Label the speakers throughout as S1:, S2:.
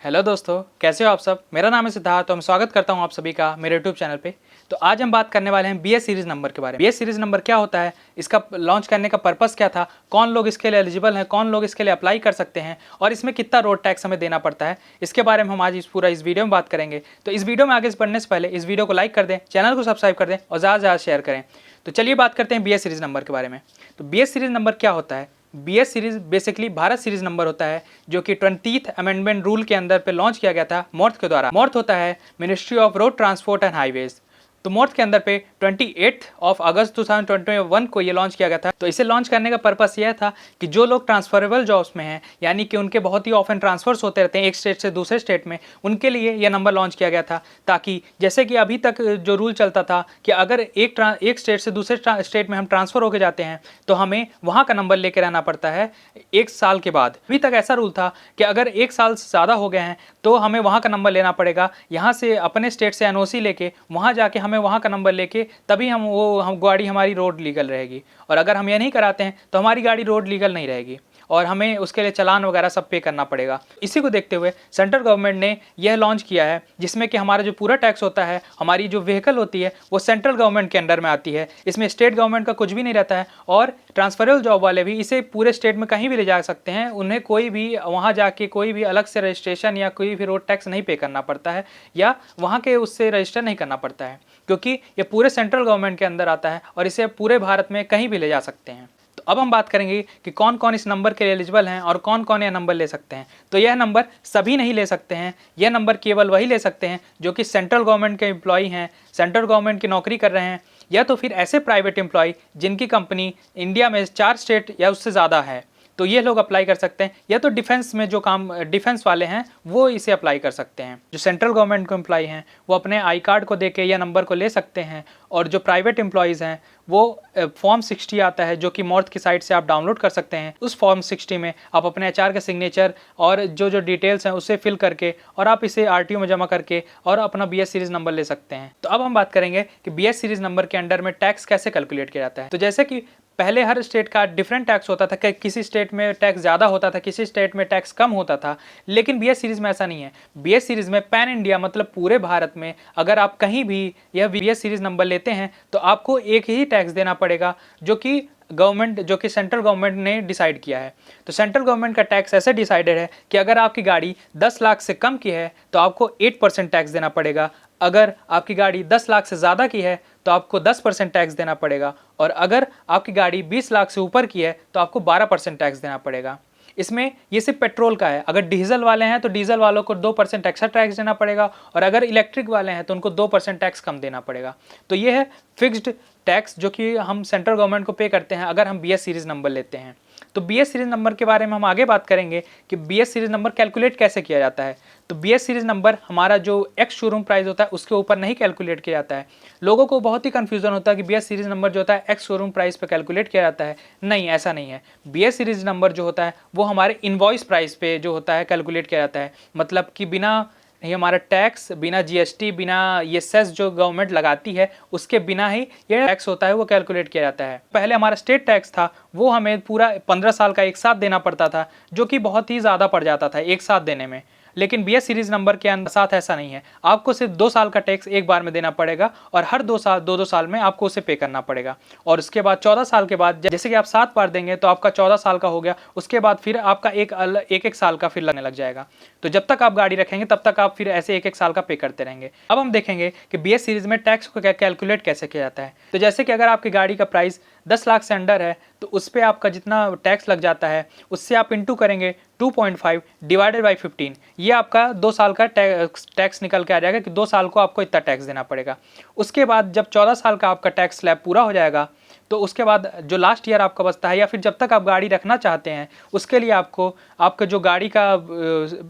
S1: Hello दोस्तों, कैसे हो आप सब। मेरा नाम है सिद्धार्थ तो मैं स्वागत करता हूं आप सभी का मेरे यूट्यूब चैनल पे। तो आज हम बात करने वाले हैं बीएस सीरीज नंबर के बारे में। बीएस सीरीज नंबर क्या होता है, इसका लॉन्च करने का पर्पस क्या था, कौन लोग इसके लिए एलिजिबल हैं, कौन लोग इसके लिए अप्लाई कर सकते हैं और इसमें कितना रोड टैक्स हमें देना पड़ता है, इसके बारे में हम आज इस वीडियो में बात करेंगे। तो इस वीडियो में आगे बढ़ने से पहले इस वीडियो को लाइक कर दें, चैनल को सब्सक्राइब कर दें और ज़्यादा से ज़्यादा शेयर करें। तो चलिए बात करते हैं बीएस सीरीज नंबर के बारे में। तो बीएस सीरीज नंबर क्या होता है। BS series basically Bharat series number होता है जो कि 20th अमेंडमेंट रूल के अंदर पे लॉन्च किया गया था मॉर्थ के द्वारा। मॉर्थ होता है ministry of road transport and highways. तो मॉर्थ के अंदर पे 28 अगस्त 2021 को ये लॉन्च किया गया था। तो इसे लॉन्च करने का पर्पस यह था कि जो लोग ट्रांसफरेबल जॉब्स में हैं, यानी कि उनके बहुत ही ऑफन ट्रांसफर्स होते रहते हैं एक स्टेट से दूसरे स्टेट में, उनके लिए यह नंबर लॉन्च किया गया था। ताकि जैसे कि अभी तक जो रूल चलता था कि अगर एक स्टेट से दूसरे स्टेट में हम ट्रांसफर होकर जाते हैं तो हमें वहाँ का नंबर लेकर रहना पड़ता है 1 साल के बाद। अभी तक ऐसा रूल था कि अगर 1 साल से ज़्यादा हो गए हैं तो हमें वहाँ का नंबर लेना पड़ेगा। यहाँ से अपने स्टेट से एनओसी लेके वहाँ जाके हमें वहाँ का नंबर लेके तभी हम गाड़ी हमारी रोड लीगल रहेगी। और अगर हम ये नहीं कराते हैं तो हमारी गाड़ी रोड लीगल नहीं रहेगी और हमें उसके लिए चालान वगैरह सब पे करना पड़ेगा। इसी को देखते हुए सेंट्रल गवर्नमेंट ने यह लॉन्च किया है जिसमें कि हमारा जो पूरा टैक्स होता है, हमारी जो व्हीकल होती है वो सेंट्रल गवर्नमेंट के अंडर में आती है। इसमें स्टेट गवर्नमेंट का कुछ भी नहीं रहता है और ट्रांसफरेबल जॉब वाले भी इसे पूरे स्टेट में कहीं भी ले जा सकते हैं। उन्हें कोई भी वहाँ जाके कोई भी अलग से रजिस्ट्रेशन या कोई भी रोड टैक्स नहीं पे करना पड़ता है या वहाँ के उससे रजिस्टर नहीं करना पड़ता है, क्योंकि ये पूरे सेंट्रल गवर्नमेंट के अंदर आता है और इसे पूरे भारत में कहीं भी ले जा सकते हैं। तो अब हम बात करेंगे कि कौन कौन इस नंबर के लिए एलिजिबल हैं और कौन कौन यह नंबर ले सकते हैं। तो यह नंबर सभी नहीं ले सकते हैं, यह नंबर केवल वही ले सकते हैं जो कि सेंट्रल गवर्नमेंट के एम्प्लॉई हैं, सेंट्रल गवर्नमेंट की नौकरी कर रहे हैं, या तो फिर ऐसे प्राइवेट एम्प्लॉय जिनकी कंपनी इंडिया में 4 स्टेट या उससे ज़्यादा है, तो ये लोग अप्लाई कर सकते हैं। या तो डिफेंस में जो काम डिफेंस वाले हैं वो इसे अप्लाई कर सकते हैं। जो सेंट्रल गवर्नमेंट के एम्प्लॉय हैं वो अपने आई कार्ड को देके या नंबर को ले सकते हैं। और जो प्राइवेट एम्प्लॉयज़ हैं वो फॉर्म 60 आता है जो कि मॉर्थ की साइट से आप डाउनलोड कर सकते हैं। उस फॉर्म 60 में आप अपने एचआर का सिग्नेचर और जो डिटेल्स हैं उसे फिल करके और आप इसे आरटीओ में जमा करके और अपना बीएस सीरीज नंबर ले सकते हैं। तो अब हम बात करेंगे कि बीएस सीरीज नंबर के अंडर में टैक्स कैसे कैलकुलेट किया जाता है। तो जैसे कि पहले हर स्टेट का डिफरेंट टैक्स होता था कि किसी स्टेट में टैक्स ज़्यादा होता था, किसी स्टेट में टैक्स कम होता था, लेकिन बीएस सीरीज में ऐसा नहीं है। बीएस सीरीज में पैन इंडिया मतलब पूरे भारत में अगर आप कहीं भी यह बीएस सीरीज नंबर लेते हैं तो आपको एक ही टैक्स देना पड़ेगा जो कि सेंट्रल गवर्नमेंट ने डिसाइड किया है। तो सेंट्रल गवर्नमेंट का टैक्स ऐसे डिसाइडेड है कि अगर आपकी गाड़ी 10 लाख से कम की है तो आपको 8% टैक्स देना पड़ेगा। अगर आपकी गाड़ी 10 लाख से ज़्यादा की है तो आपको 10% टैक्स देना पड़ेगा। और अगर आपकी गाड़ी 20 लाख से ऊपर की है तो आपको 12% टैक्स देना पड़ेगा। इसमें ये सिर्फ पेट्रोल का है। अगर डीजल वाले हैं तो डीजल वालों को 2% एक्स्ट्रा टैक्स देना पड़ेगा और अगर इलेक्ट्रिक वाले हैं तो उनको 2% टैक्स कम देना पड़ेगा। तो ये है फिक्स्ड टैक्स जो कि हम सेंट्रल गवर्नमेंट को पे करते हैं अगर हम बीएस सीरीज नंबर लेते हैं। तो बीएस सीरीज नंबर के बारे में हम आगे बात करेंगे कि बीएस सीरीज नंबर कैलकुलेट कैसे किया जाता है। तो बीएस सीरीज नंबर हमारा जो एक्स शोरूम प्राइस होता है उसके ऊपर नहीं कैलकुलेट किया जाता है। लोगों को बहुत ही कंफ्यूजन होता है कि बीएस सीरीज नंबर जो होता है एक्स शोरूम प्राइस पे कैलकुलेट किया जाता है। नहीं, ऐसा नहीं है। बीएस सीरीज नंबर जो होता है वो हमारे इनवॉइस प्राइस पे जो होता है कैलकुलेट किया जाता है। मतलब कि बिना ये हमारा टैक्स, बिना जीएसटी, बिना ये सेस जो गवर्नमेंट लगाती है उसके बिना ही ये टैक्स होता है वो कैलकुलेट किया जाता है। पहले हमारा स्टेट टैक्स था वो हमें पूरा 15 साल का एक साथ देना पड़ता था जो कि बहुत ही ज़्यादा पड़ जाता था एक साथ देने में। लेकिन बीएस सीरीज नंबर के साथ ऐसा नहीं है। आपको सिर्फ 2 साल का टैक्स एक बार में देना पड़ेगा और हर 2 साल में आपको उसे पे करना पड़ेगा। और उसके बाद 14 साल के बाद जैसे कि आप 7 बार देंगे तो आपका 14 साल का हो गया। उसके बाद फिर आपका एक साल का फिर लगने लग जाएगा। तो जब तक आप गाड़ी रखेंगे तब तक आप फिर ऐसे एक साल का पे करते रहेंगे। अब हम देखेंगे कि बीएस सीरीज में टैक्स को कैलकुलेट कैसे किया जाता है। तो जैसे कि अगर आपकी गाड़ी का प्राइस 10 लाख से अंडर है तो उस पर आपका जितना टैक्स लग जाता है उससे आप इंटू करेंगे 2.5 डिवाइडेड बाई 15। ये आपका 2 साल का टैक्स निकल के आ जाएगा कि 2 साल को आपको इतना टैक्स देना पड़ेगा। उसके बाद जब 14 साल का आपका टैक्स स्लैब पूरा हो जाएगा तो उसके बाद जो लास्ट ईयर आपका बचता है या फिर जब तक आप गाड़ी रखना चाहते हैं उसके लिए आपका जो गाड़ी का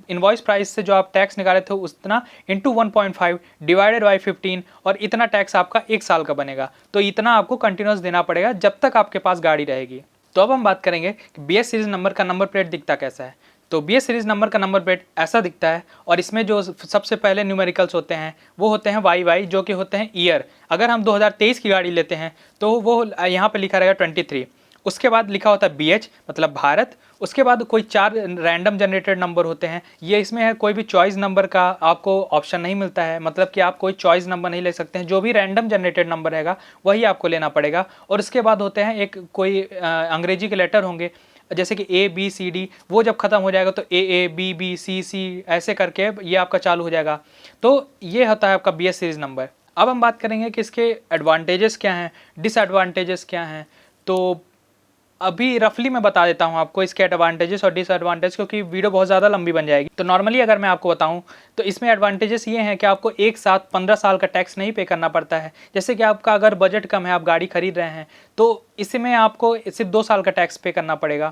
S1: इनवॉइस प्राइस से जो आप टैक्स निकाले थे उतना इंटू 1.5 डिवाइडेड बाई 15 और इतना टैक्स आपका 1 साल का बनेगा। तो इतना आपको कंटिन्यूस देना पड़ेगा जब तक आपके पास गाड़ी रहेगी। तो अब हम बात करेंगे कि बीएस सीरीज नंबर का नंबर प्लेट दिखता कैसा है। तो बीएस सीरीज नंबर का नंबर प्लेट ऐसा दिखता है और इसमें जो सबसे पहले न्यूमेरिकल्स होते हैं वो होते हैं वाई जो कि होते हैं ईयर। अगर हम 2023 की गाड़ी लेते हैं तो वो यहाँ पे लिखा रहेगा 23 उसके बाद लिखा होता है BH मतलब भारत, उसके बाद कोई 4 रैंडम जनरेटेड नंबर होते हैं, ये इसमें है कोई भी चॉइस नंबर का आपको ऑप्शन नहीं मिलता है, मतलब कि आप कोई चॉइस नंबर नहीं ले सकते हैं, जो भी रैंडम जनरेटेड नंबर रहेगा वही आपको लेना पड़ेगा। और इसके बाद होते हैं एक कोई अंग्रेजी के लेटर होंगे, जैसे कि ABCD, वो जब खत्म हो जाएगा तो AA BBCC ऐसे करके ये आपका चालू हो जाएगा। तो ये होता है आपका BS सीरीज़ नंबर। अब हम बात करेंगे कि इसके एडवांटेजेस क्या हैं, डिसएडवांटेजेस क्या हैं। तो अभी रफली मैं बता देता हूँ आपको इसके एडवांटेजेस और डिसएडवांटेज, क्योंकि वीडियो बहुत ज़्यादा लंबी बन जाएगी। तो नॉर्मली अगर मैं आपको बताऊँ तो इसमें एडवांटेजेस ये हैं कि आपको एक साथ 15 साल का टैक्स नहीं पे करना पड़ता है। जैसे कि आपका अगर बजट कम है, आप गाड़ी खरीद रहे हैं, तो इसमें आपको सिर्फ 2 साल का टैक्स पे करना पड़ेगा।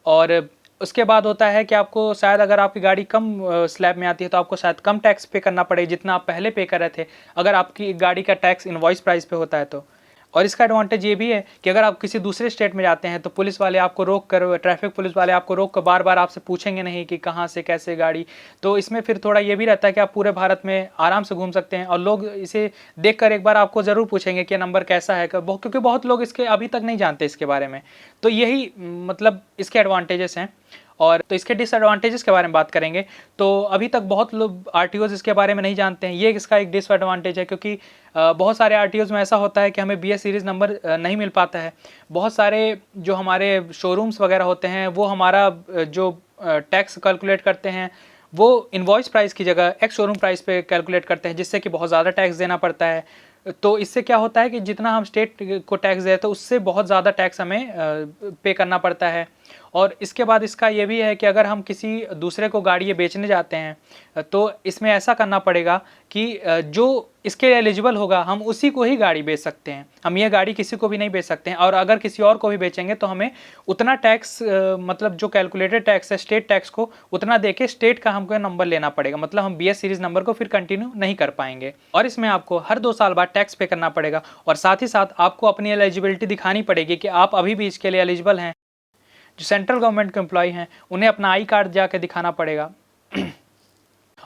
S1: और उसके बाद होता है कि आपको शायद अगर आपकी गाड़ी कम स्लैब में आती है तो आपको शायद कम टैक्स पे करना पड़े जितना आप पहले पे कर रहे थे, अगर आपकी गाड़ी का टैक्स इनवॉइस प्राइस पे होता है तो। और इसका एडवांटेज ये भी है कि अगर आप किसी दूसरे स्टेट में जाते हैं तो पुलिस वाले आपको रोक कर, ट्रैफिक पुलिस वाले आपको रोक कर बार बार आपसे पूछेंगे नहीं कि कहाँ से कैसे गाड़ी। तो इसमें फिर थोड़ा ये भी रहता है कि आप पूरे भारत में आराम से घूम सकते हैं, और लोग इसे देखकर एक बार आपको ज़रूर पूछेंगे कि नंबर कैसा है, क्योंकि बहुत लोग इसके अभी तक नहीं जानते इसके बारे में। तो यही मतलब इसके एडवांटेजेस हैं। और तो इसके डिसएडवांटेजेस के बारे में बात करेंगे तो अभी तक बहुत लोग RTOs इसके बारे में नहीं जानते हैं, ये इसका एक डिसएडवांटेज है, क्योंकि बहुत सारे RTOs में ऐसा होता है कि हमें BS सीरीज़ नंबर नहीं मिल पाता है। बहुत सारे जो हमारे शोरूम्स वगैरह होते हैं वो हमारा जो टैक्स कैलकुलेट करते हैं वो इनवॉइस प्राइस की जगह एक्स शोरूम प्राइस पे कैलकुलेट करते हैं, जिससे कि बहुत ज़्यादा टैक्स देना पड़ता है। तो इससे क्या होता है कि जितना हम स्टेट को टैक्स देते हैं उससे बहुत ज़्यादा टैक्स हमें पे करना पड़ता है। और इसके बाद इसका ये भी है कि अगर हम किसी दूसरे को गाड़ी बेचने जाते हैं तो इसमें ऐसा करना पड़ेगा कि जो इसके एलिजिबल होगा हम उसी को ही गाड़ी बेच सकते हैं, हम ये गाड़ी किसी को भी नहीं बेच सकते हैं। और अगर किसी और को भी बेचेंगे तो हमें उतना टैक्स मतलब जो कैलकुलेटेड टैक्स है स्टेट टैक्स को उतना दे के स्टेट का हमको नंबर लेना पड़ेगा, मतलब हम BS सीरीज़ नंबर को फिर कंटिन्यू नहीं कर पाएंगे। और इसमें आपको हर 2 साल बाद टैक्स पे करना पड़ेगा, और साथ ही साथ आपको अपनी एलिजिबिलिटी दिखानी पड़ेगी कि आप अभी भी इसके लिए एलिजिबल हैं। जो सेंट्रल गवर्नमेंट के एम्प्लॉय हैं उन्हें अपना आई कार्ड जाके दिखाना पड़ेगा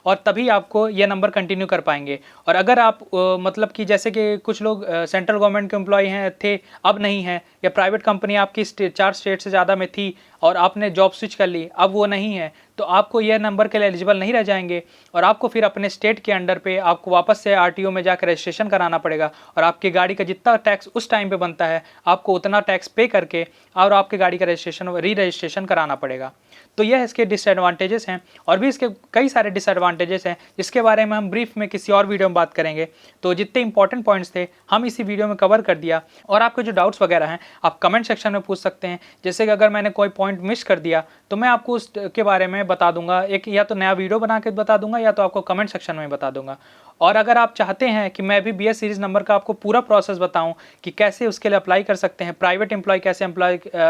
S1: और तभी आपको ये नंबर कंटिन्यू कर पाएंगे। और अगर आप मतलब कि जैसे कि कुछ लोग सेंट्रल गवर्नमेंट के एम्प्लॉय हैं थे अब नहीं है, या प्राइवेट कंपनी आपकी 4 स्टेट से ज़्यादा में थी और आपने जॉब स्विच कर ली, अब वो नहीं है, तो आपको यह नंबर के लिए एलिजिबल नहीं रह जाएंगे, और आपको फिर अपने स्टेट के अंडर पे आपको वापस से RTO में जाकर रजिस्ट्रेशन कराना पड़ेगा। और आपकी गाड़ी का जितना टैक्स उस टाइम पे बनता है आपको उतना टैक्स पे करके और आपकी गाड़ी का रजिस्ट्रेशन रजिस्ट्रेशन कराना पड़ेगा। तो यह इसके डिसएडवांटेजेस हैं, और भी इसके कई सारे डिसएडवांटेजेस हैं जिसके बारे में हम ब्रीफ में किसी और वीडियो में बात करेंगे। तो जितने इंपॉर्टेंट पॉइंट्स थे हम इसी वीडियो में कवर कर दिया, और आपके जो डाउट्स वगैरह हैं आप कमेंट सेक्शन में पूछ सकते हैं। जैसे कि अगर मैंने कोई पॉइंट मिस कर दिया तो मैं आपको उसके बारे में बता दूंगा, एक या तो नया वीडियो बना के बता दूंगा या तो आपको कमेंट सेक्शन में बता दूंगा। और अगर आप चाहते हैं कि मैं भी BS सीरीज़ नंबर का आपको पूरा प्रोसेस बताऊं कि कैसे उसके लिए अप्लाई कर सकते हैं, प्राइवेट एम्प्लॉय कैसे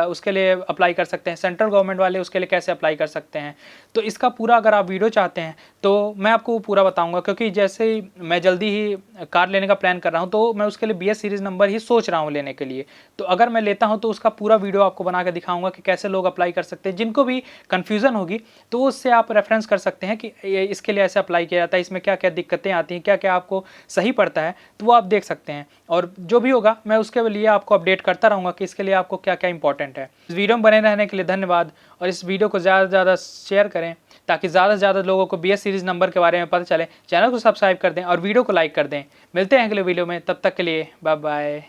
S1: उसके लिए अप्लाई कर सकते हैं, सेंट्रल गवर्नमेंट वाले उसके लिए कैसे अप्लाई कर सकते हैं, तो इसका पूरा अगर आप वीडियो चाहते हैं तो मैं आपको पूरा बताऊंगा। क्योंकि जैसे ही मैं जल्दी ही कार लेने का प्लान कर रहा हूं तो मैं उसके लिए BS सीरीज़ नंबर ही सोच रहा हूं लेने के लिए। तो अगर मैं लेता हूं तो उसका पूरा वीडियो आपको बना के दिखाऊंगा कि कैसे लोग अप्लाई कर सकते हैं। जिनको भी कन्फ्यूज़न होगी तो उससे आप रेफरेंस कर सकते हैं कि इसके लिए ऐसे अप्लाई किया जाता है, इसमें क्या क्या दिक्कतें आती हैं, क्या क्या आपको सही पड़ता है, तो वो आप देख सकते हैं। और जो भी होगा मैं उसके लिए आपको अपडेट करता रहूँगा कि इसके लिए आपको क्या क्या इंपॉर्टेंट है। इस वीडियो में बने रहने के लिए धन्यवाद, और इस वीडियो को ज़्यादा से ज़्यादा शेयर करें ताकि ज़्यादा से ज़्यादा लोगों को BS सीरीज़ नंबर के बारे में पता चले। चैनल को सब्सक्राइब कर दें और वीडियो को लाइक कर दें। मिलते हैं अगले वीडियो में, तब तक के लिए बाय बाय।